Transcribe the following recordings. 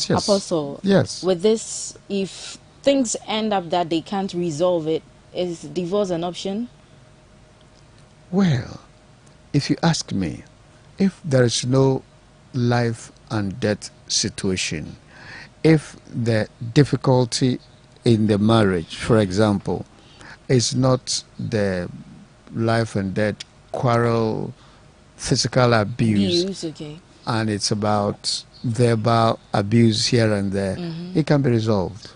yes. Apostle, Yes. with this, if things end up that they can't resolve it, is divorce an option? Well, if you ask me, if there is no life and death situation, if the difficulty in the marriage, for example, is not the life and death quarrel, physical abuse, Okay. and it's about verbal abuse here and there, it can be resolved.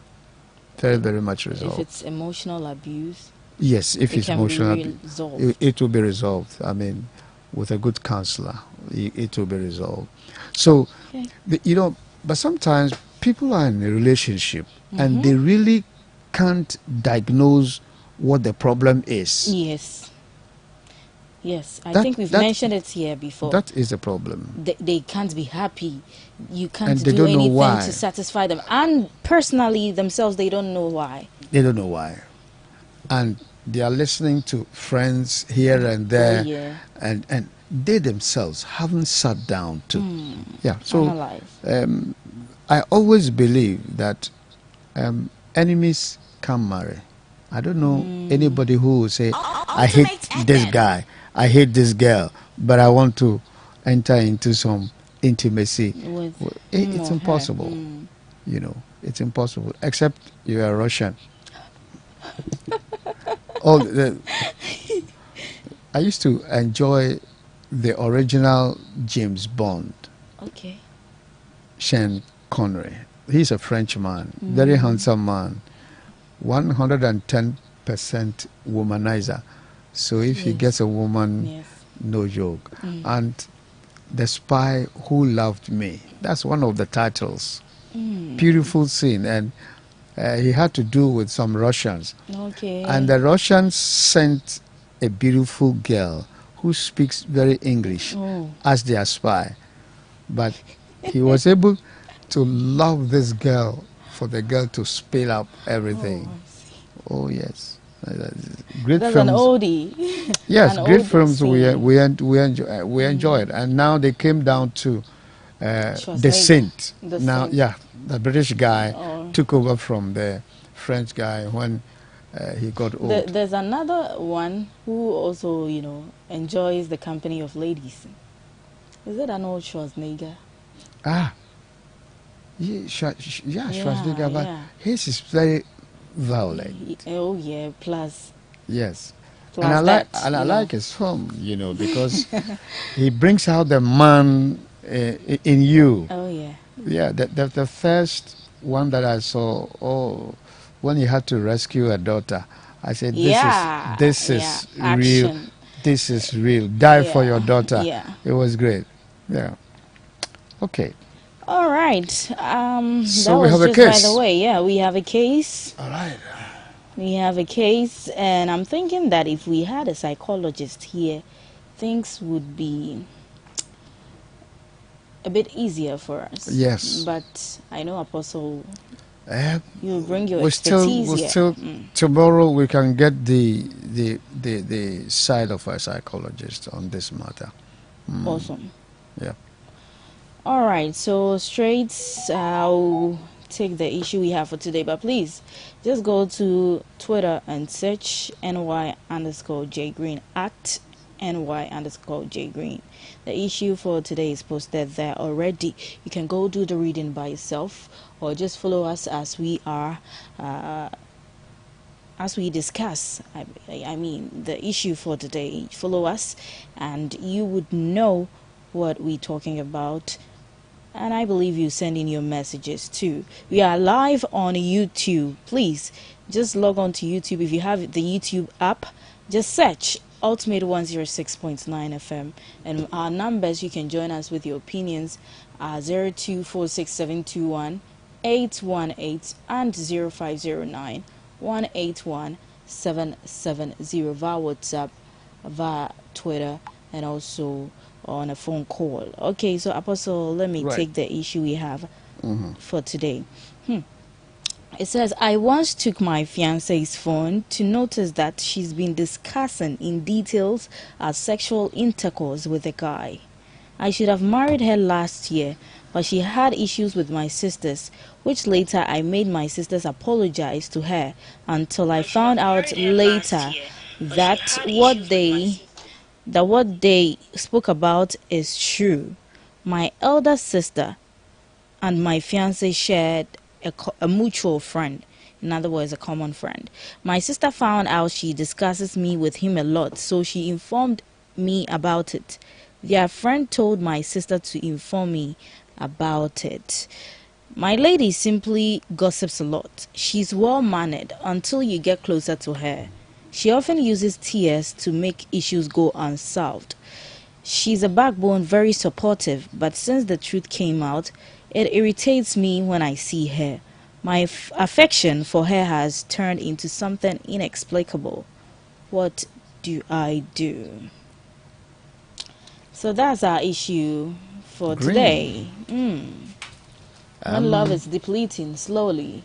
Very, very much resolved. If it's emotional abuse, yes, if it's can emotional, be resolved. it will be resolved. I mean, with a good counselor, it will be resolved. So, Okay. but sometimes people are in a relationship and they really can't diagnose what the problem is. Yes. Yes, I think we've mentioned it here before. That is the problem. They can't be happy. You can't And they do don't know anything why. to satisfy them. And personally, themselves, they don't know why. They don't know why. And they are listening to friends here and there. Oh, yeah. And they themselves haven't sat down to. Yeah. So Analyze. I always believe that enemies can marry. I don't know anybody who will say, I hate this guy, I hate this girl, but I want to enter into some intimacy. It's impossible. It's impossible, except you are Russian. I used to enjoy the original James Bond. Okay. Sean Connery. He's a Frenchman, very handsome man, 110% womanizer. So if he gets a woman, no joke. And The Spy Who Loved Me. That's one of the titles. Beautiful scene. And he had to do with some Russians. Okay. And the Russians sent a beautiful girl who speaks very English as their spy. But he was able to love this girl for the girl to spill up everything. Oh yes. Great That's films. an oldie. Yes, an great oldie films scene. we enjoyed. And now they came down to The Saint. Now, Saint. the British guy took over from the French guy when he got old. There's another one who also, enjoys the company of ladies. Is it an old Schwarzenegger? Schwarzenegger, but his is very violent. Oh yeah, plus. Yes. Plus and I like his film, because he brings out the man in you. Oh yeah. Yeah, the first one that I saw, when he had to rescue a daughter, I said, this is real. Action. This is real. Die for your daughter. Yeah. It was great. Yeah. Okay. All right. So that we was have a just case. By the way, we have a case. All right. We have a case, and I'm thinking that if we had a psychologist here, things would be a bit easier for us. Yes. But I know, Apostle, you'll bring your we're expertise still tomorrow we can get the side of a psychologist on this matter. Awesome. Yeah. All right, so straight, I'll take the issue we have for today, but please just go to Twitter and search NY_JGreene at NY_JGreene. The issue for today is posted there already. You can go do the reading by yourself, or just follow us as we are as we discuss. I mean the issue for today. Follow us and you would know what we're talking about. And I believe you send in your messages too. We are live on YouTube. Please just log on to YouTube. If you have the YouTube app, just search ultimate106.9 FM. And our numbers, you can join us with your opinions, 0246721818 and 0509181770 via WhatsApp, via Twitter, and also on a phone call. Okay, so Apostle, let me take the issue we have for today. It says, I once took my fiance's phone to notice that she's been discussing in details our sexual intercourse with a guy. I should have married her last year, but she had issues with my sisters, which later I made my sisters apologize to her until I found out later that what they spoke about is true. My elder sister and my fiance shared a mutual friend. In other words, a common friend. My sister found out she discusses me with him a lot, so she informed me about it. Their friend told my sister to inform me about it. My lady simply gossips a lot. She's well-mannered until you get closer to her. She often uses tears to make issues go unsolved. She's a backbone, very supportive, but since the truth came out, it irritates me when I see her. My affection for her has turned into something inexplicable. What do I do? So that's our issue for Greene. today. When love is depleting slowly.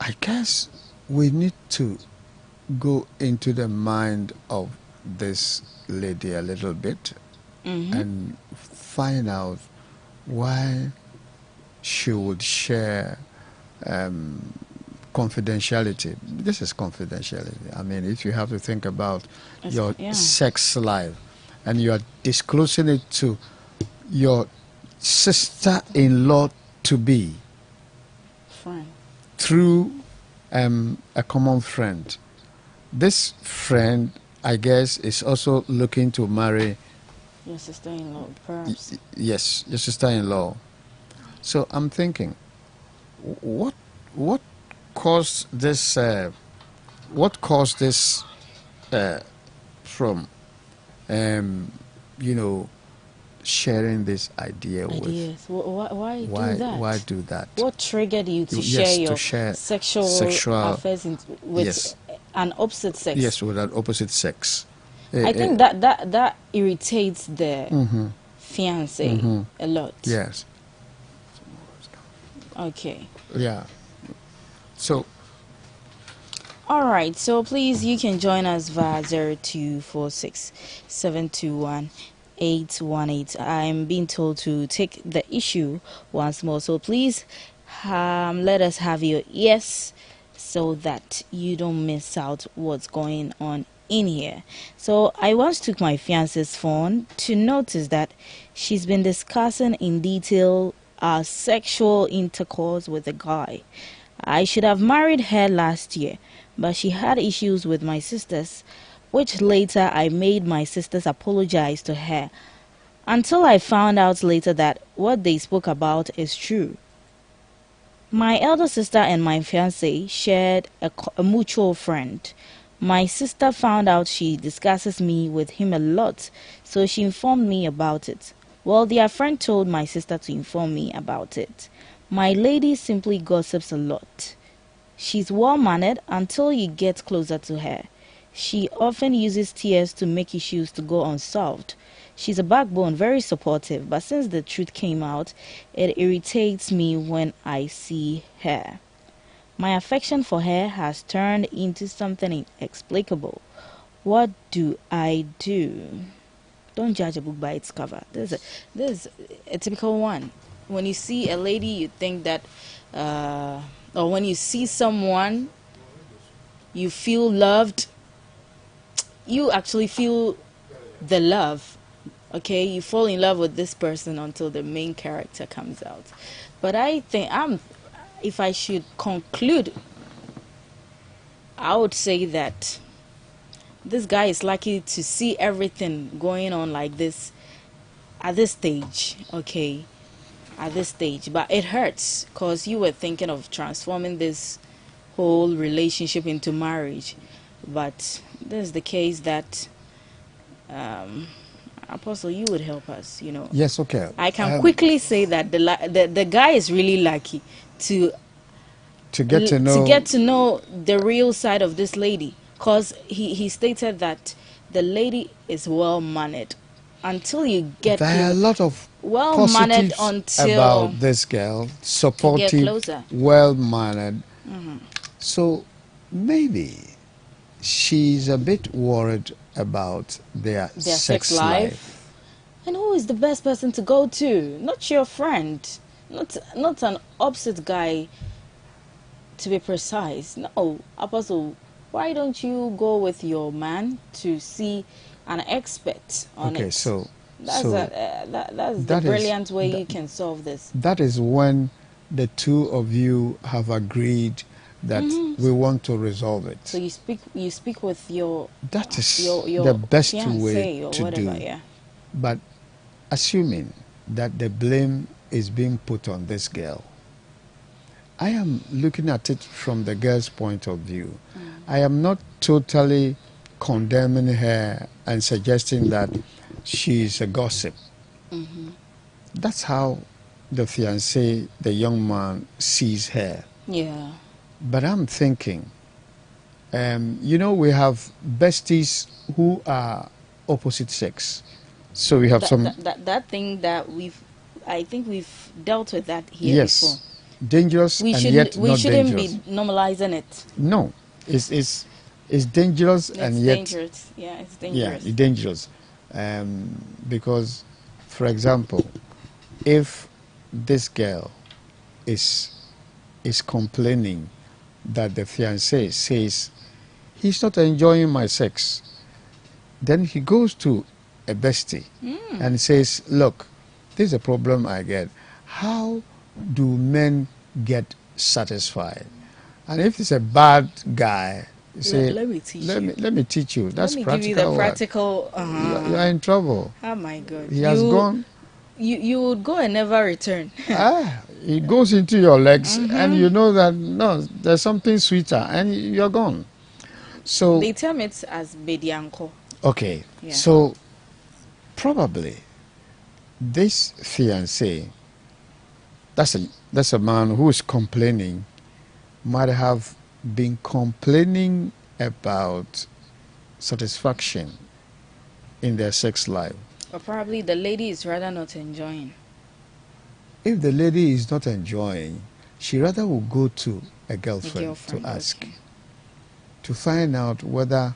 I guess we need to go into the mind of this lady a little bit and find out why she would share confidentiality. This is confidentiality. I mean, if you have to think about your sex life and you are disclosing it to your sister-in-law to be through a common friend. This friend, I guess, is also looking to marry your sister-in-law, perhaps. Yes, your sister-in-law. So I'm thinking, what caused this? What caused this from, sharing this idea with? Why do that? Why do that? What triggered you to share your sexual affairs with an opposite sex? Yes, with an opposite sex. I think that irritates the fiance a lot. Yes. Okay. Yeah. So. All right. So please, you can join us via 0246 721 818. I'm being told to take the issue once more. So please, let us have your yes, so that you don't miss out what's going on in here. So I once took my fiance's phone to notice that she's been discussing in detail our sexual intercourse with a guy. I should have married her last year, but she had issues with my sisters, which later I made my sisters apologize to her, until I found out later that what they spoke about is true. My elder sister and my fiance shared a mutual friend. My sister found out she discusses me with him a lot, so she informed me about it. Well, their friend told my sister to inform me about it. My lady simply gossips a lot. She's well-mannered until you get closer to her. She often uses tears to make issues to go unsolved. She's a backbone, very supportive, but since the truth came out, it irritates me when I see her. My affection for her has turned into something inexplicable. What do I do? Don't judge a book by its cover. This is a typical one. When you see a lady, you think that, or when you see someone, you feel loved. You actually feel the love. Okay, you fall in love with this person until the main character comes out. But I think if I should conclude, I would say that this guy is lucky to see everything going on like this at this stage. Okay, at this stage, but it hurts because you were thinking of transforming this whole relationship into marriage, but this is the case that Apostle, you would help us, Yes, okay. I can quickly say that the guy is really lucky to get to know the real side of this lady, because he stated that the lady is well mannered. Until you get there are a lot of well mannered until about this girl, supportive, well mannered. So maybe she's a bit worried about their sex life. And who is the best person to go to? Not your friend, not an opposite guy, to be precise. No, Apostle, why don't you go with your man to see an expert on Okay, it? so That's the that is brilliant way you can solve this. that is when the two of you have agreed that we want to resolve it. So you speak with your That is your the best fiancé way or to whatever, do. yeah. But assuming that the blame is being put on this girl, I am looking at it from the girl's point of view. I am not totally condemning her and suggesting that she is a gossip. That's how the fiancé, the young man, sees her. Yeah. But I'm thinking, we have besties who are opposite sex. So we have that thing that I think we've dealt with that here before. Yes, dangerous and yet we not shouldn't dangerous. be normalizing it. No, it's dangerous and yet dangerous. Yeah, it's dangerous. Yeah, it's dangerous. Because, for example, if this girl is complaining that the fiancé says he's not enjoying my sex, then he goes to a bestie and says, look, this is a problem I get. How do men get satisfied? And if it's a bad guy, say, let me teach you. you. Let me teach you. That's let me practical. Give you the practical. You are in trouble. Oh my God! He has gone. You would go and never return. He goes into your legs, and you know that no, there's something sweeter, and you're gone. So they term it as bedianko. Okay, yeah. So probably this fiancé, that's a man who is complaining, might have been complaining about satisfaction in their sex life. Or probably the lady is rather not enjoying. If the lady is not enjoying, she rather will go to a girlfriend to ask, okay. to find out whether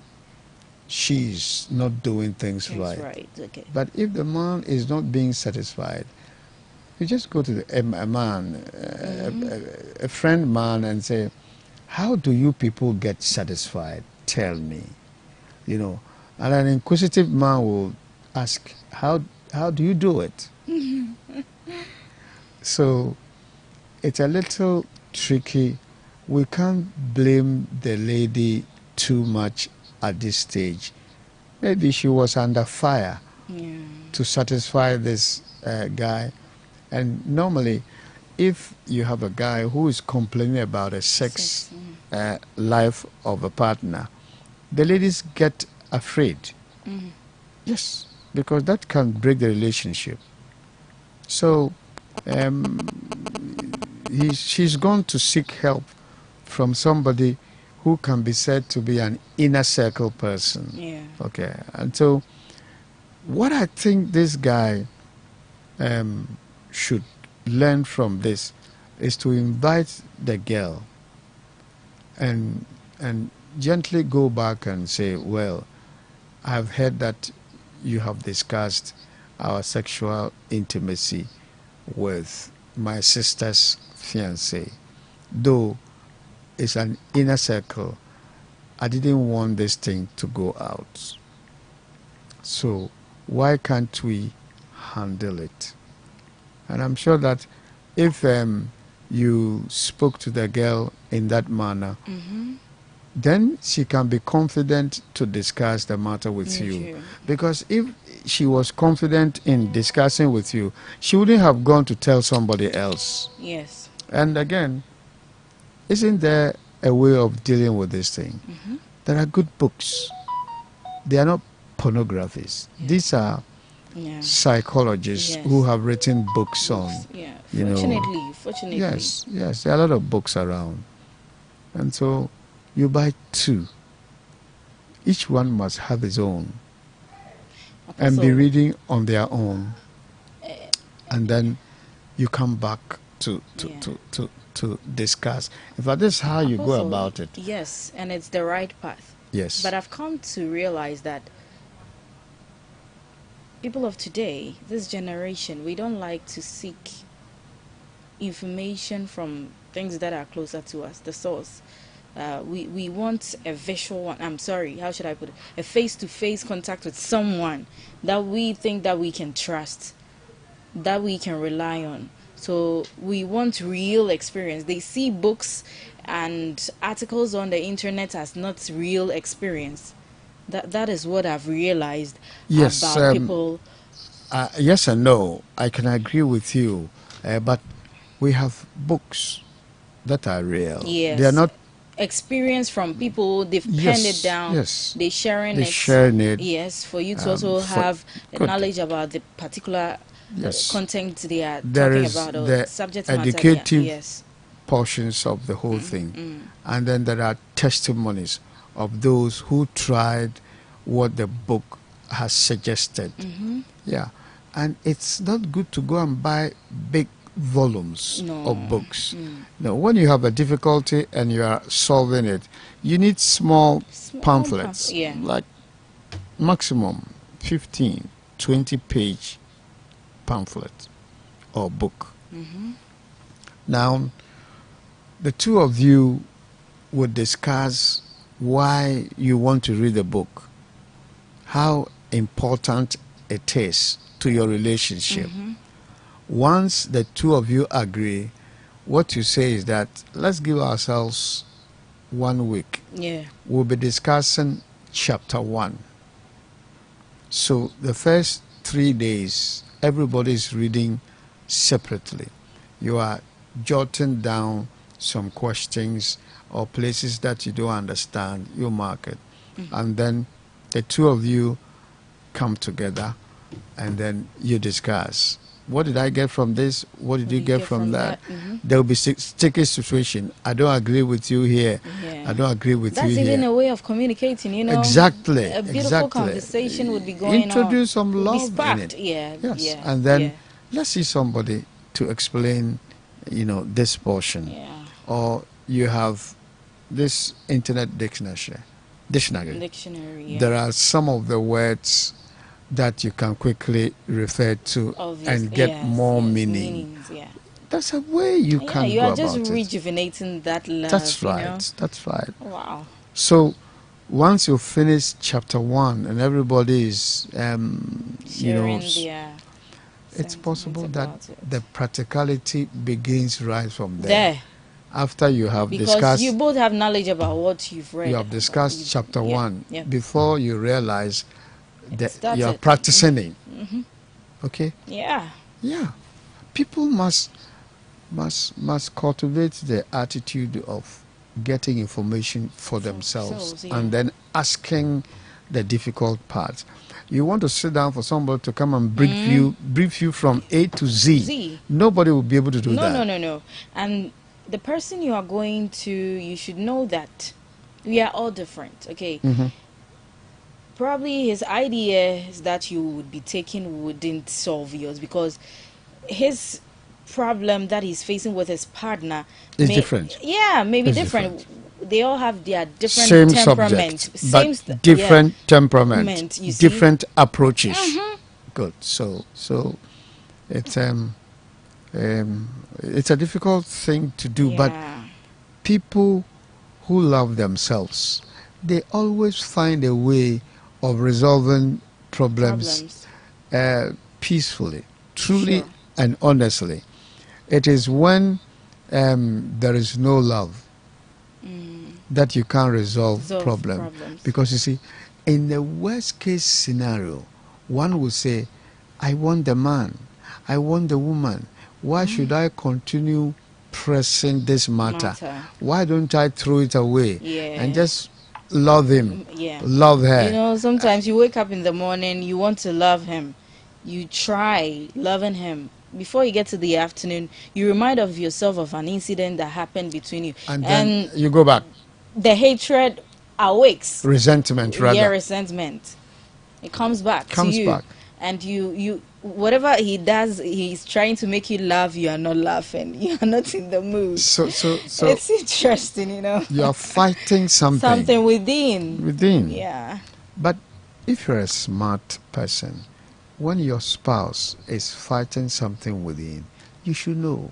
she's not doing things right. Okay. But if the man is not being satisfied, you just go to a man, a friend man, and say, how do you people get satisfied? Tell me. And an inquisitive man will ask, how do you do it? So it's a little tricky. We can't blame the lady too much at this stage. Maybe she was under fire to satisfy this guy. And normally, if you have a guy who is complaining about a sex life of a partner, the ladies get afraid. Yes, because that can break the relationship. So she's gone to seek help from somebody who can be said to be an inner circle person. Yeah. Okay. And so what I think this guy should learn from this is to invite the girl and gently go back and say, well, I've heard that you have discussed our sexual intimacy with my sister's fiancé. Though it's an inner circle, I didn't want this thing to go out. So why can't we handle it? And I'm sure that if you spoke to the girl in that manner, then she can be confident to discuss the matter with you. Because if she was confident in discussing with you, she wouldn't have gone to tell somebody else. Yes. And again, isn't there a way of dealing with this thing? There are good books. They are not pornographies. These are psychologists who have written books on. Fortunately. Yes, there are a lot of books around. And so you buy two. Each one must have his own. And be reading on their own. And then you come back to discuss. In fact, this is how you go about it. Yes, and it's the right path. Yes. But I've come to realize that people of today, this generation, we don't like to seek information from things that are closer to us, the source. We want a visual one. I'm sorry, how should I put it? A face-to-face contact with someone that we think that we can trust, that we can rely on. So we want real experience. They see books and articles on the internet as not real experience. That is what I've realized about people. Yes and no. I can agree with you, but we have books that are real. Yes. They are not experience from people. They've penned it down. Yes. They're sharing it. Yes, for you to also have knowledge about the particular content they are talking about, or the subject educative matter. Yes. portions of the whole thing, and then there are testimonies of those who tried what the book has suggested. Yeah, and it's not good to go and buy big volumes of books. No, when you have a difficulty and you are solving it, you need small pamphlets, like maximum 15, 20-page pamphlet or book. Now, the two of you would discuss why you want to read the book, how important it is to your relationship. Once the two of you agree, what you say is that let's give ourselves 1 week. We'll be discussing chapter 1. So the first 3 days, everybody is reading separately. You are jotting down some questions or places that you don't understand, you mark it. And then the two of you come together and then you discuss. What did I get from this? What did you get from that? There will be sticky situation. I don't agree with you here. I don't agree with you here. That's even a way of communicating, you know. Exactly. A beautiful conversation would be going on. Introduce some love in it. Yes. And then let's see somebody to explain, this portion. Or you have this internet dictionary. There are some of the words that you can quickly refer to and get more meaning. That's a way you can go about it. You are just rejuvenating that love. That's right. That's right. Wow. So once you finish chapter 1 and everybody is, sharing it's possible that the practicality begins right from there. After you have discussed, because you both have knowledge about what you've read. You have discussed chapter 1 before you realize that you are practicing it. Okay? Yeah. People must cultivate the attitude of getting information for themselves and then asking the difficult part. You want to sit down for somebody to come and brief you from A to Z. Nobody will be able to do that. No. And the person you are going to, you should know that we are all different, okay? Probably his ideas that you would be taking wouldn't solve yours, because his problem that he's facing with his partner is different. Yeah, maybe different. They all have their different same temperament, subject, but different temperament, different approaches. Good. So it's a difficult thing to do, but people who love themselves, they always find a way of resolving problems. Peacefully, truly, and honestly. It is when there is no love that you can't resolve problems. Because you see, in the worst case scenario, one will say, I want the man, I want the woman. Why should I continue pressing this matter? Why don't I throw it away and just love him, love her? Sometimes you wake up in the morning, you want to love him. You try loving him. Before you get to the afternoon, you remind of yourself of an incident that happened between you. And then you go back. The hatred awakes. Resentment, rather. Yeah, resentment. It comes back to you. And you whatever he does, he's trying to make you laugh. You are not laughing. You are not in the mood. So it's interesting, You are fighting something. Something within. Within. Yeah. But if you're a smart person, when your spouse is fighting something within, you should know.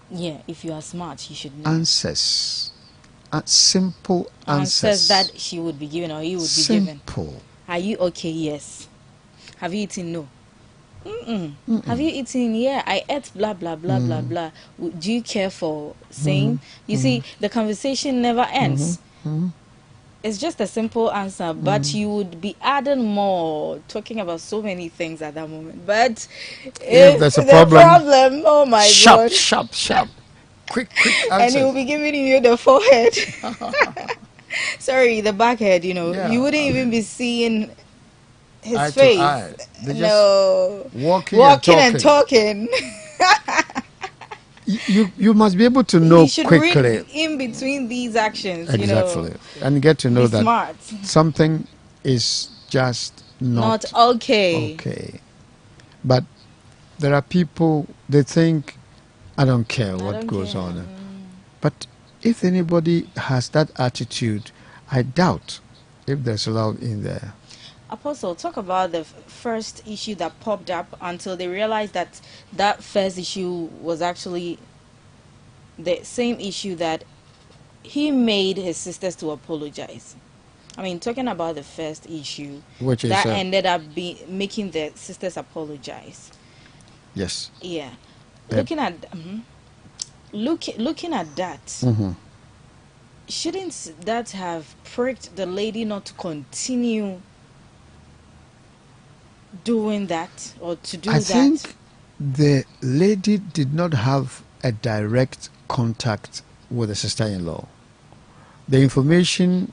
Yeah, if you are smart, you should know. Answers. Simple answers. That she would be given or he would be given. Simple. Are you okay? Yes. Have you eaten? No. Have you eaten? Yeah, I ate blah blah blah blah blah. Do you care for saying? You see, the conversation never ends. It's just a simple answer, but you would be adding more, talking about so many things at that moment. But if there's a problem, oh my God. Sharp. Quick answers. And he will be giving you the forehead. Sorry, the backhead, Yeah. You wouldn't even be seeing his eye face. To eye. They No. Walking and talking. You must be able to know you should quickly read in between these actions. Exactly. And get to know that smart. Something is just not okay. Okay. But there are people, they think, I don't care what goes on. But if anybody has that attitude, I doubt if there's love in there. Apostle, talk about the first issue that popped up until they realized that that first issue was actually the same issue that he made his sisters to apologize. I mean, talking about the first issue, which is that ended up making the sisters apologize. Yes. Yeah. Looking at that, shouldn't that have pricked the lady not to continue doing that or to do that? I think the lady did not have a direct contact with the sister-in-law. The information,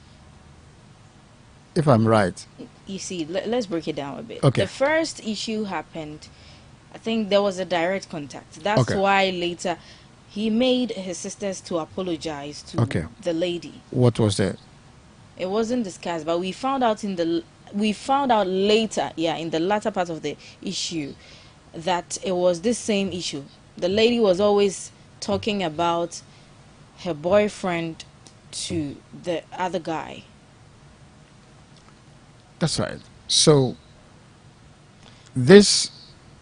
if I'm right. You see, let's break it down a bit. Okay. The first issue happened, I think there was a direct contact. That's why later he made his sisters to apologize to the lady. What was that? It wasn't discussed, but we found out later, in the latter part of the issue, that it was this same issue. The lady was always talking about her boyfriend to the other guy. That's right. So this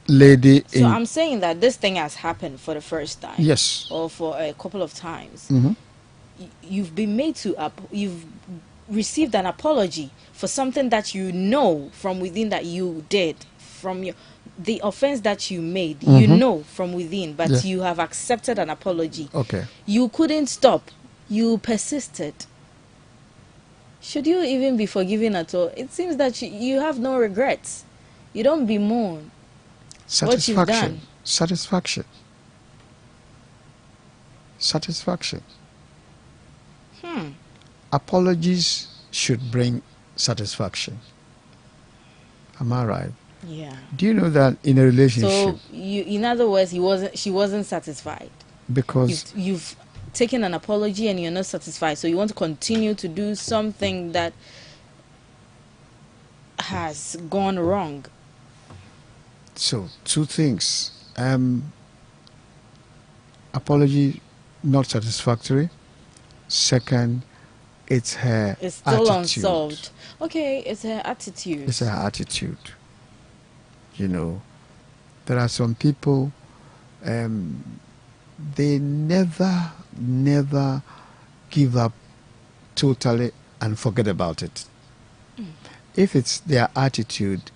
lady. So I'm saying that this thing has happened for the first time. Yes. Or for a couple of times. You've been made to you've received an apology for something that you know from within that you did, from the offense that you made, you know from within, but you have accepted an apology. Okay. You couldn't stop. You persisted. Should you even be forgiven at all? It seems that you have no regrets. You don't bemoan what you've done. Satisfaction. Apologies should bring satisfaction. Am I right? Yeah. Do you know that in a relationship? So, in other words, she wasn't satisfied. Because you've taken an apology and you're not satisfied, so you want to continue to do something that has gone wrong. So, two things. Apology not satisfactory. Second, it's her It's still attitude. Unsolved. Okay, it's her attitude. It's her attitude. You know, there are some people, they never give up totally and forget about it. If it's their attitude,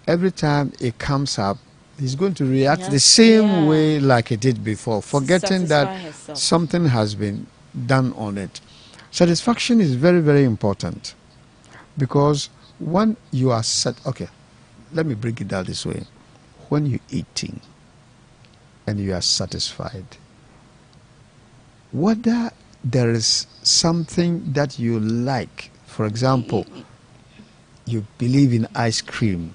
every time it comes up, he's going to react the same way like he did before, forgetting that something has been done on it. Satisfaction is very, very important, because when you are okay, let me break it down this way. When you're eating and you are satisfied, whether there is something that you like, for example, you believe in ice cream,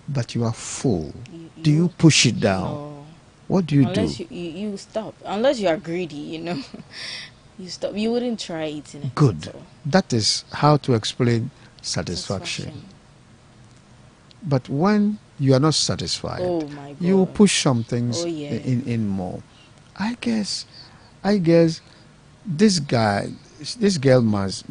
but you are full, do you push it down? No. What do you Unless do? You stop. Unless you are greedy, you stop. You wouldn't try eating it. Good. That is how to explain satisfaction. But when you are not satisfied, you will push some things in more. I guess this girl must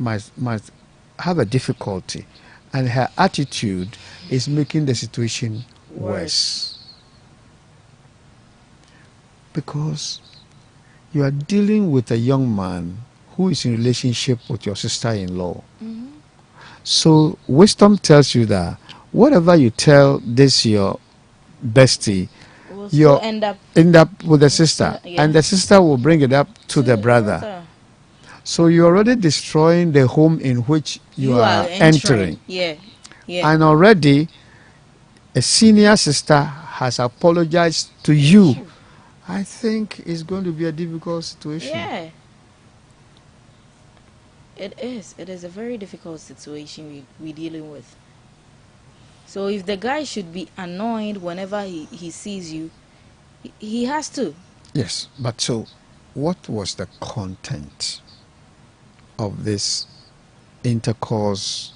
have a difficulty, and her attitude is making the situation worse. Because you are dealing with a young man who is in relationship with your sister-in-law. So wisdom tells you that whatever you tell this your bestie, you'll end up with the sister, and the sister will bring it up to the brother. So you're already destroying the home in which you are entering. Yeah. And already a senior sister has apologized to you. I think it's going to be a difficult situation. Yeah. It is. It is a very difficult situation we're dealing with. So if the guy should be annoyed whenever he sees you, he has to. Yes, but so what was the content of this intercourse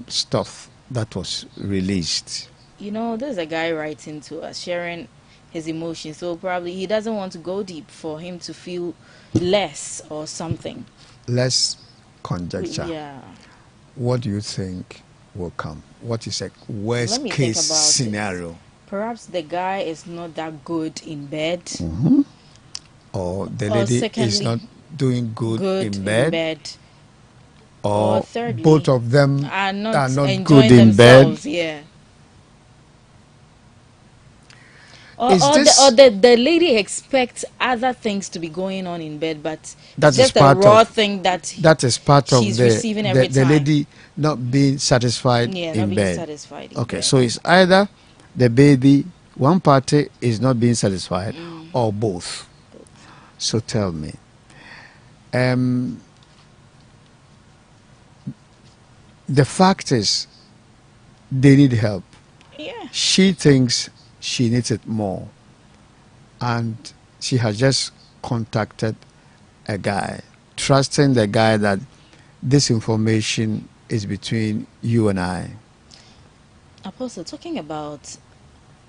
stuff that was released? There's a guy writing to us, sharing his emotions. So probably he doesn't want to go deep for him to feel less or something. Less conjecture. Yeah. What do you think will come? What is a worst case scenario? Perhaps the guy is not that good in bed. Or the lady is not doing good in bed. Or thirdly, both of them are not good in bed. Yeah. Or the lady expects other things to be going on in bed, but that's just a raw thing that is part of she's receiving every the time. lady not being satisfied in not being bed. Satisfied in bed. So it's either the baby, one party is not being satisfied, or both. So tell me, the fact is they need help. Yeah. She thinks she needs it more, and she has just contacted a guy, trusting the guy that this information is between you and I. Apostle, talking about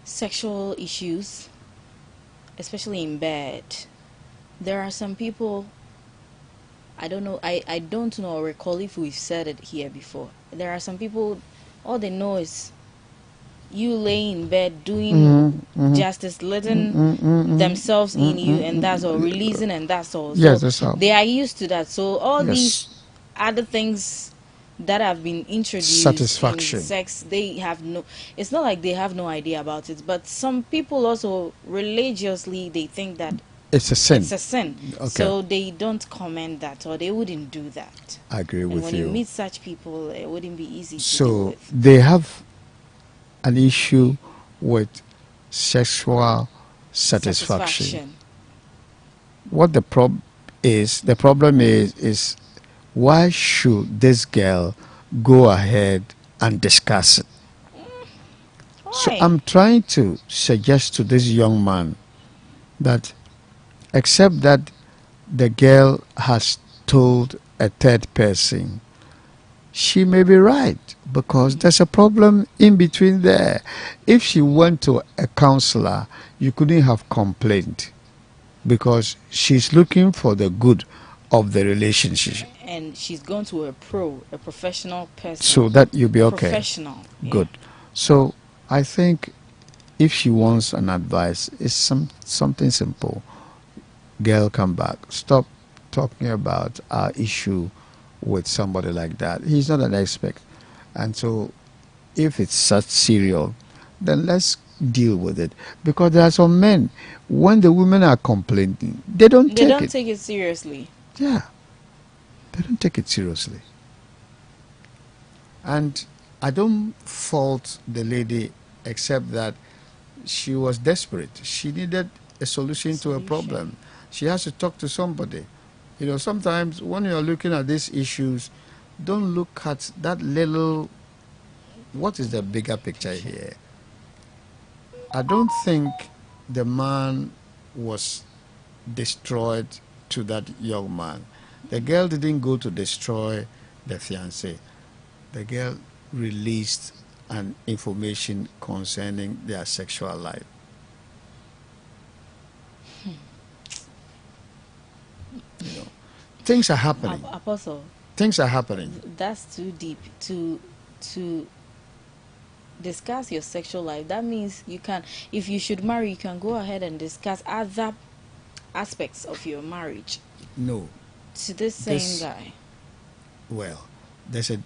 sexual issues, especially in bed, there are some people, I don't know or recall if we've said it here before. There are some people, all they know is you lay in bed doing justice, letting themselves in you, and that's all, releasing, and that's all. Yes, that's all. They are used to that. So all these other things that have been introduced, satisfaction, in sex, they have it's not like they have no idea about it, but some people also religiously, they think that it's a sin. It's a sin. Okay. So they don't comment that, or they wouldn't do that. I agree with you. When you meet such people, it wouldn't be easy to deal with. They have an issue with sexual satisfaction. What the problem is, is why should this girl go ahead and discuss it? So I'm trying to suggest to this young man that, except that the girl has told a third person, she may be right, because there's a problem in between there. If she went to a counselor, you couldn't have complained, because she's looking for the good of the relationship. And she's gone to a professional person. So that you'll be okay. Professional. Good. Yeah. So I think if she wants an advice, it's something simple. Girl, come back. Stop talking about our issue with somebody like that. He's not an expert. And so if it's such serious, then let's deal with it. Because there are some men, when the women are complaining, they don't take it seriously. Yeah. They don't take it seriously. And I don't fault the lady, except that she was desperate. She needed a solution to a problem. She has to talk to somebody. Sometimes when you're looking at these issues, don't look at that little, what is the bigger picture here? I don't think the man was destroyed to that young man. The girl didn't go to destroy the fiancé. The girl released an information concerning their sexual life. Things are happening. Apostle. Things are happening. That's too deep to discuss your sexual life. That means you can, if you should marry, you can go ahead and discuss other aspects of your marriage. No. To this same guy. Well, there's a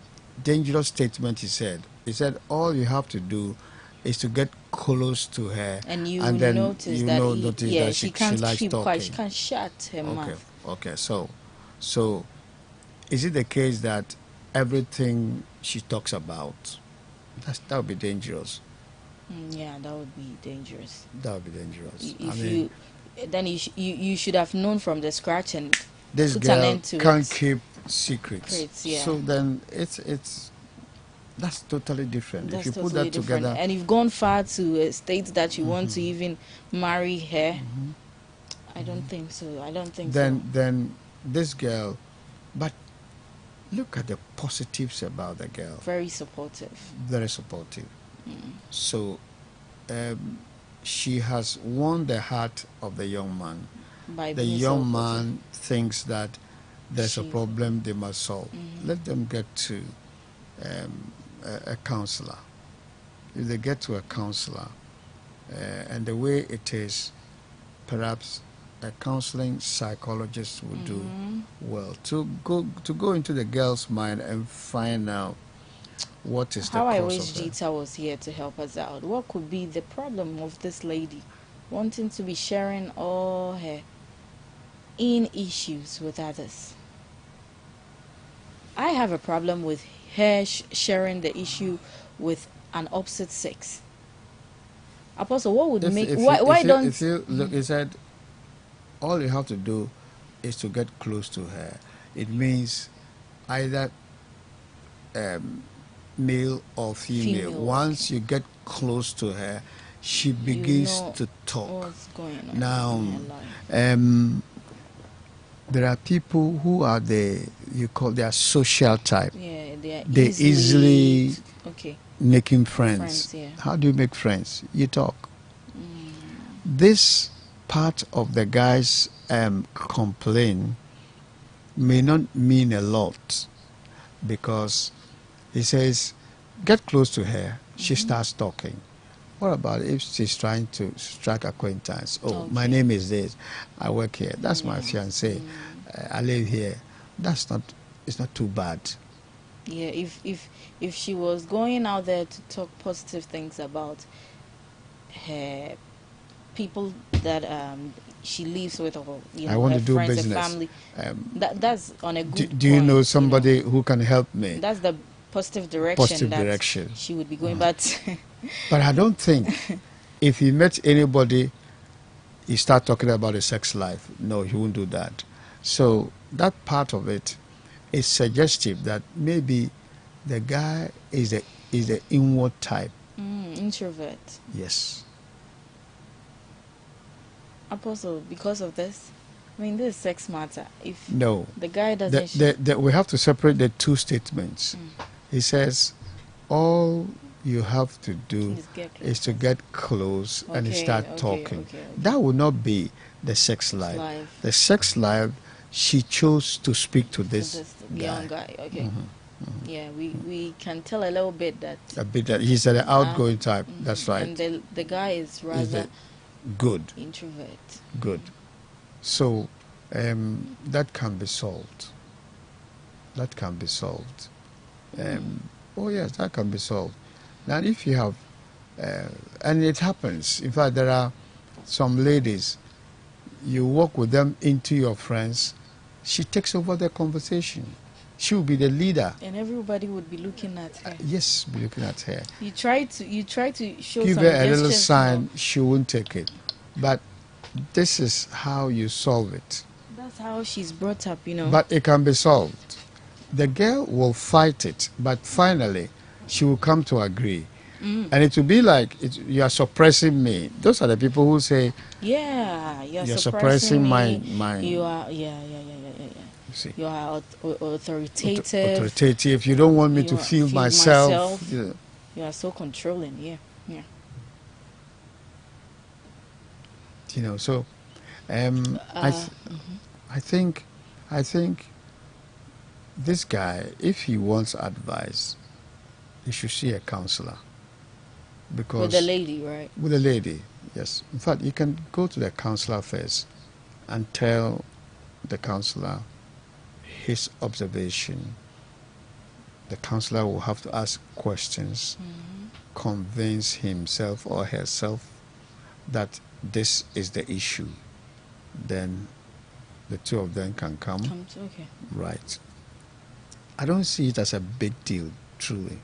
dangerous statement he said. He said all you have to do is to get close to her, and you then notice you that, notice that she can't likes keep talking. quiet. She can't shut her mouth. Okay. So, is it the case that everything she talks about, that would be dangerous? Yeah, that would be dangerous. That would be dangerous. You should have known from the scratch and this put girl an end to can't it. keep secrets. Yeah. So then it's that's totally different. That's if you totally put that different. together, And you've gone far to a state that you want to even marry her. I don't think so. Then this girl, but look at the positives about the girl. Very supportive. Very supportive. So she has won the heart of the young man. The young man thinks that there's a problem they must solve. Let them get to a counselor. If they get to a counselor, and the way it is, perhaps a counseling psychologist would do well to go into the girl's mind and find out what is the cause of I wish Gita was here to help us out. What could be the problem of this lady wanting to be sharing all her issues with others? I have a problem with her sharing the issue with an opposite sex. Apostle, what would why don't... If you look, he said, all you have to do is to get close to her. It means either male or female. Once you get close to her, she begins to talk. What's going on now, there are people who are they are social type. Yeah, they easily making friends. Yeah. How do you make friends? You talk. This part of the guy's complaint may not mean a lot, because he says, get close to her. She starts talking. What about if she's trying to strike acquaintance? My name is this. I work here. That's my fiancé. I live here. It's not too bad. Yeah, if she was going out there to talk positive things about her people that she lives with, or I want her to do friends business. and family, that's on a good do you know somebody who can help me? That's the positive direction she would be going. But I don't think if he met anybody, he start talking about his sex life. No, he won't do that. So that part of it is suggestive that maybe the guy is the inward type. Introvert. Yes. Apostle, because of this, I mean, this is sex matter. If no, the guy doesn't... we have to separate the two statements. He says, all you have to do is to get close and start talking. That would not be the sex life. The sex life, she chose to speak to this young guy. Okay. Yeah, we can tell a little bit that... he's an outgoing type. That's right. And the guy is rather... good. Introvert. Good. So that can be solved. That can be solved. Oh yes, that can be solved. Now if you have, and it happens, in fact there are some ladies, you walk with them into your friends, she takes over the conversation. She will be the leader. And everybody would be looking at her. Yes, be looking at her. You try to show give some her a little sign, she won't take it. But this is how you solve it. That's how she's brought up, But it can be solved. The girl will fight it, but finally she will come to agree. And it will be like, you are suppressing me. Those are the people who say, yeah, you're suppressing my... You are, yeah. See. You are authoritative. Authoritative. You don't want me to feel myself. You are so controlling. Yeah. So I think this guy, if he wants advice, he should see a counselor. Because with the lady, right? With the lady, yes. In fact, you can go to the counselor first and tell the counselor his observation. The counselor will have to ask questions, convince himself or herself that this is the issue. Then the two of them can come. Okay. Right. I don't see it as a big deal, truly.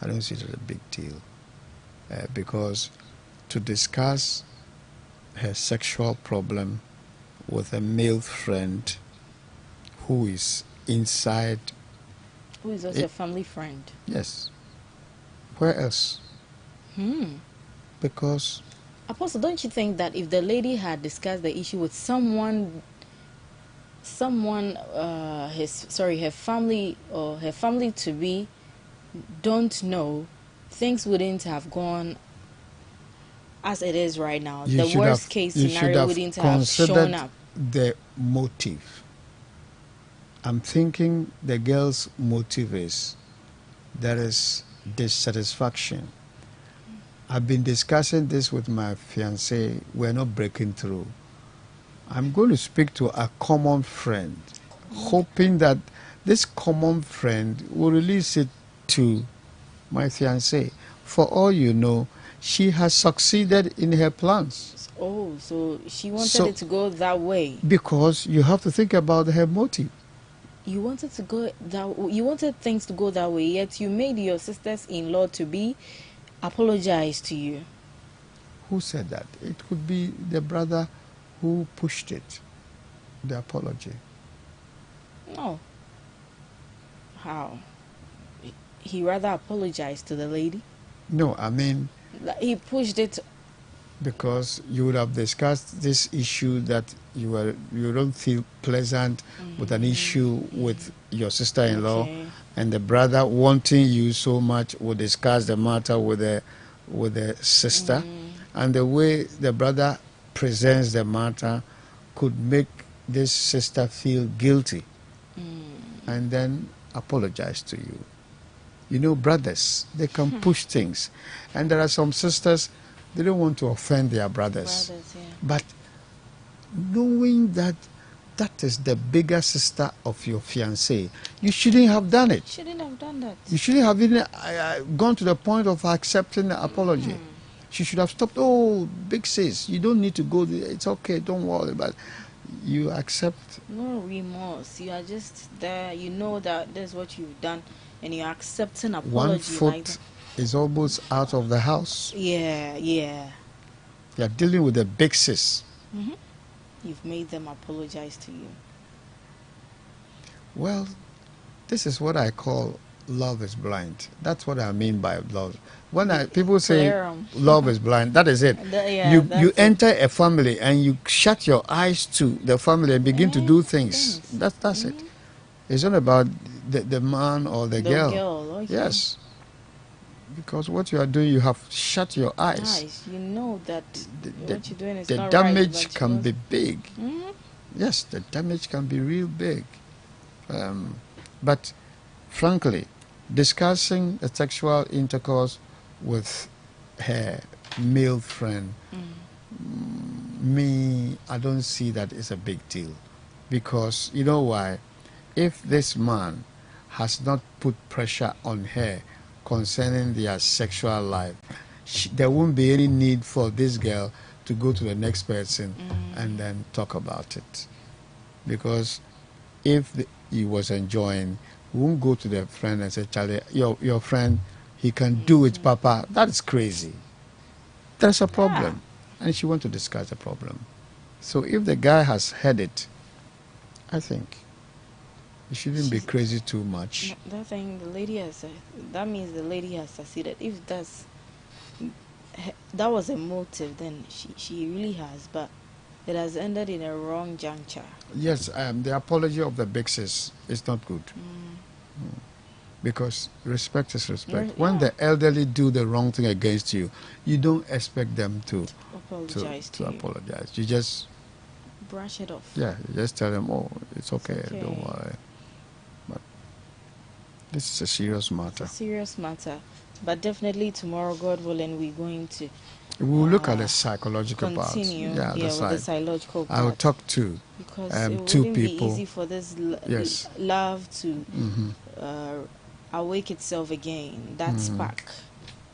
I don't see it as a big deal. Because to discuss her sexual problem with a male friend who is inside. Who is also a family friend. Yes. Where else? Because... Apostle, don't you think that if the lady had discussed the issue with her family or her family to be don't know, things wouldn't have gone as it is right now. The worst case scenario wouldn't have shown up. The motive. I'm thinking the girl's motive is there is dissatisfaction. I've been discussing this with my fiancé. We're not breaking through. I'm going to speak to a common friend, hoping that this common friend will release it to my fiancé. For all you know, she has succeeded in her plans. Oh, so she wanted it to go that way. Because you have to think about her motive. You wanted things to go that way, yet you made your sisters-in-law to be apologize to you. Who said that? It could be the brother who pushed it, the apology. No. How? He rather apologized to the lady? No, I mean... He pushed it... Because you would have discussed this issue that you don't feel pleasant with an issue with your sister-in-law, okay. And the brother wanting you so much will discuss the matter with the sister, and the way the brother presents the matter could make this sister feel guilty, and then apologize to you. You know, brothers, they can push things, and there are some sisters, they don't want to offend their brothers. Yeah. But knowing that that is the bigger sister of your fiancé, you shouldn't have done it. Shouldn't have done that. You shouldn't have even gone to the point of accepting the apology. She should have stopped. Oh, big sis, you don't need to go there. It's okay, don't worry. But you accept. No remorse. You are just there. You know that that's what you've done, and you're accepting apology. 1 foot is almost out of the house. Yeah. You're dealing with a big sis. You've made them apologize to you. Well, this is what I call love is blind. That's what I mean by love. When people say love is blind, that is it. You enter a family and you shut your eyes to the family and begin to do things. That's it. It's not about the man or the girl. Okay. Yes. Because what you are doing, you have shut your eyes. You know that what you're doing is not right. The damage can be big. Yes, the damage can be real big. But frankly, discussing the sexual intercourse with her male friend, I don't see that as a big deal. Because, you know why? If this man has not put pressure on her concerning their sexual life, there won't be any need for this girl to go to the next person and then talk about it. Because if he was enjoying, he won't go to the friend and say, Charlie, your friend, he can do it, Papa. That is crazy. There's a problem. And she wants to discuss the problem. So if the guy has had it, I think it shouldn't be crazy too much. That means the lady has succeeded. If that was a motive, then she really has, but it has ended in a wrong juncture. Yes, the apology of the big sis is not good. Because respect is respect. When the elderly do the wrong thing against you, you don't expect them to apologize. You just brush it off. Yeah, you just tell them, oh, it's okay. Don't worry. But this is a serious matter. It's a serious matter. But definitely tomorrow, God willing, we're going to we'll look at the psychological continue part. with the psychological part. I'll talk to because it two wouldn't people. be easy for this Yes. love to awake itself again. That spark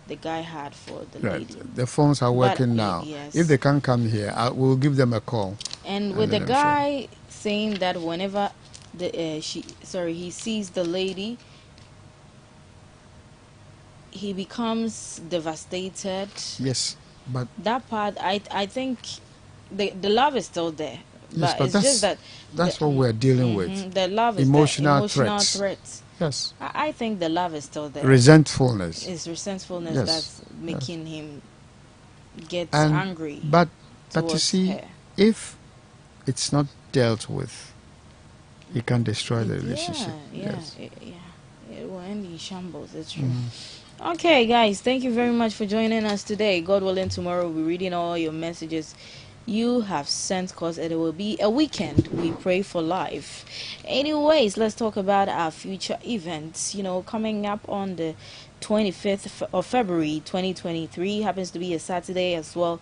the guy had for the lady. The phones are working now. Yes. If they can't come here, we'll give them a call. And with the guy saying that whenever he sees the lady, he becomes devastated. Yes, but that part, I think the love is still there. Yes, but it's just that's what we're dealing with. The love is emotional threats. Yes. I think the love is still there. Resentfulness. It's resentfulness that's making him get angry. But you see, her. if it's not dealt with, it can destroy the relationship. It will end in shambles. It's true. Okay, guys, thank you very much for joining us today. God willing, tomorrow we'll be reading all your messages you have sent, because it will be a weekend. We pray for life. Anyways, let's talk about our future events. Coming up on the 25th of February 2023, happens to be a Saturday as well,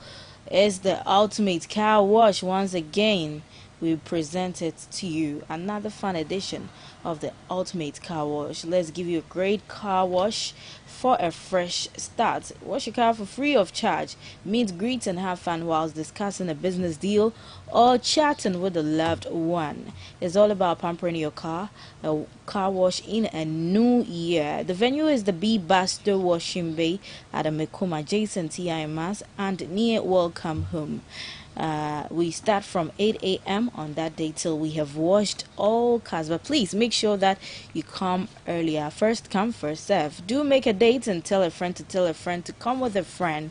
is the Ultimate Car Wash. Once again, we present it to you, another fun edition of the Ultimate Car Wash. Let's give you a great car wash for a fresh start. Wash your car for free of charge. Meet, greet, and have fun whilst discussing a business deal or chatting with a loved one. It's all about pampering your car. A car wash in a new year. The venue is the B Baster Washing Bay at the Mekoma adjacent TIMAS and near Welcome Home. We start from 8 a.m. on that day till we have washed all cars. But please make sure that you come earlier. First come, first serve. Do make a date and tell a friend to come with a friend.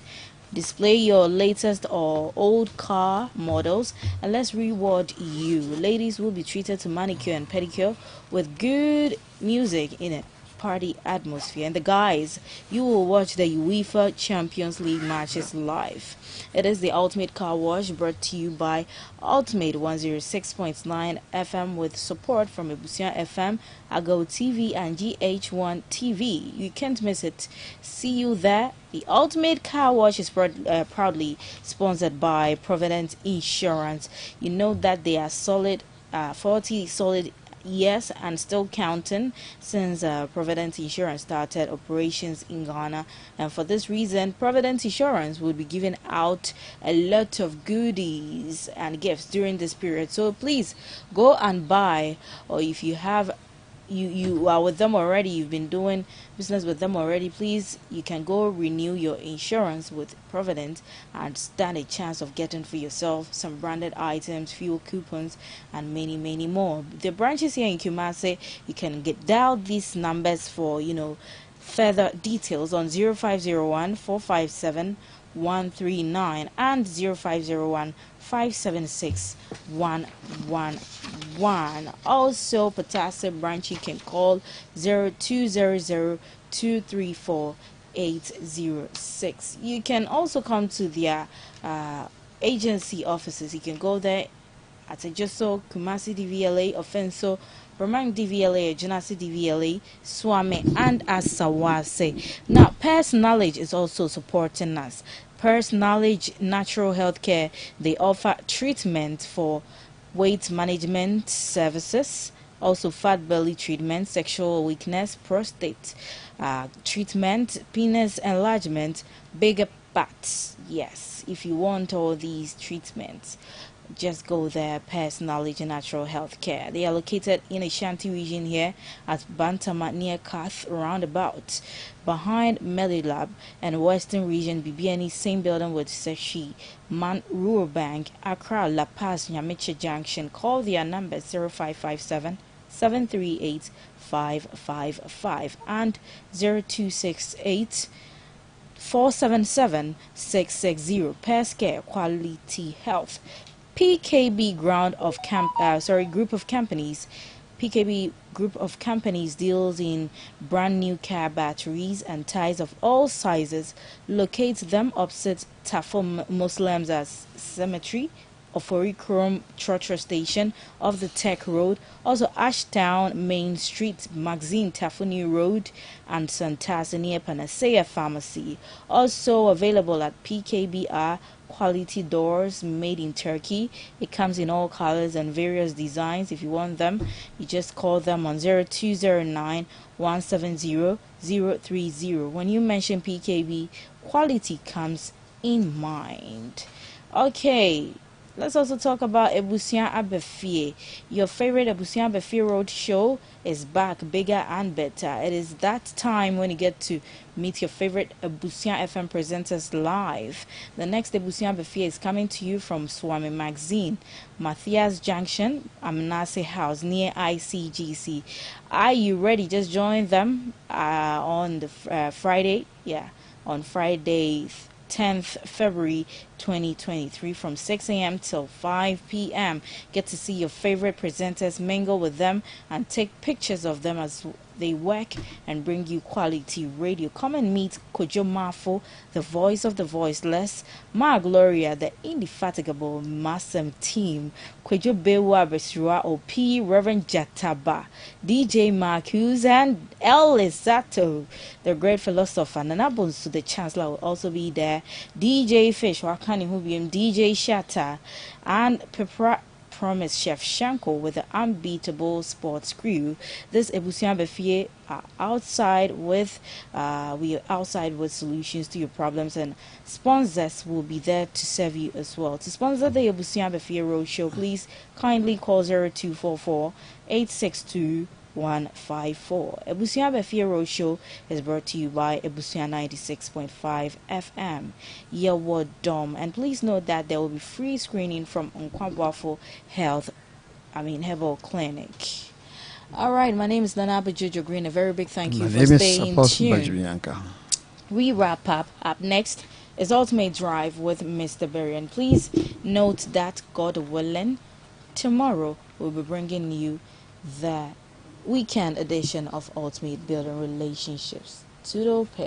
Display your latest or old car models and let's reward you. Ladies will be treated to manicure and pedicure with good music in it. Party atmosphere. And the guys, you will watch the UEFA Champions League matches live. It is the Ultimate Car Wash, brought to you by ultimate106.9 FM with support from Ebusia FM, Ago TV, and GH1 TV. You can't miss it. See you there. The Ultimate Car Wash is proudly sponsored by Provident Insurance. You know that they are 40 solid years and still counting since Provident Insurance started operations in Ghana, and for this reason Provident Insurance will be giving out a lot of goodies and gifts during this period. So please go and buy, or if you have you are with them already, you've been doing business with them already, please, you can go renew your insurance with Provident and stand a chance of getting for yourself some branded items, fuel coupons, and many more. The branches here in Kumasi, you can dial these numbers for further details on 0501 457 139 and 0501 576 111. Also, Patasa branch, you can call 0200 234 806. You can also come to their agency offices. You can go there at Ejoso, Kumasi DVLA, Offenso, Bromang DVLA, Janasi DVLA, Swame, and Asawase. Now, Pers Knowledge is also supporting us. Pers Knowledge Natural Healthcare, they offer treatment for weight management services, also fat belly treatment, sexual weakness, prostate treatment, penis enlargement, bigger butts. Yes, if you want all these treatments, just go there. Pers Knowledge Natural Health Care. They are located in Ashanti region here at Bantama near Kath roundabout, behind Melilab, and Western region BBNE, same building with Seshi Man Rural Bank, Accra, La Paz, Nyamiche Junction. Call their number 0557 738 555 and 0268 477 660. Pers Care, Quality Health. PKB Group of Companies. PKB Group of Companies deals in brand new car batteries and tires of all sizes. Locate them opposite Tafo Muslims as Cemetery, Oforikrom Trotro Station off the Tech Road, also Ashtown Main Street, Maxine Tafuni Road, and Santasa near Panacea Pharmacy. Also available at PKBR Quality Doors, made in Turkey. It comes in all colors and various designs. If you want them, you just call them on 0209 170 030. When you mention PKB, quality comes in mind. Okay, let's also talk about Ebusian Abefie. Your favorite Ebusian Abefie Road show is back, bigger and better. It is that time when you get to meet your favorite Ebusian FM presenters live. The next Ebusian Abefie is coming to you from Swami Magazine, Matthias Junction, Amnase House near ICGC. Are you ready? Just join them on the Friday. Yeah, on Friday 10th February 2023 from 6 a.m. till 5 p.m. Get to see your favorite presenters, mingle with them, and take pictures of them as they work and bring you quality radio. Come and meet Kojo Mafo, the voice of the voiceless, Ma Gloria, the indefatigable Massam team, Kojo Bewa Besrua OP, Reverend Jataba, DJ Marcus, and El Lizato, the great philosopher. Nana Bonsu, the chancellor, will also be there. DJ Fish, Wakani Hubium, DJ Shatta, and Pepra Promise Chef Shanko with the unbeatable sports crew. This Ebusian Befie are outside with we are outside with solutions to your problems, and sponsors will be there to serve you as well. To sponsor the Ebusian Befie Road Show, please kindly call 0244 862 154. Ebusian Befie Road Show is brought to you by Ebusian 96.5 FM. Yawo Dom. And please note that there will be free screening from Nkwabwafo Herbal Clinic. All right, my name is Nana Jojo Greene. A very big thank you for staying tuned. Yankah. We wrap up. Up next is Ultimate Drive with Mr. Berry. And please note that, God willing, tomorrow we'll be bringing you the weekend edition of Ultimate Building Relationships. Toodle pay.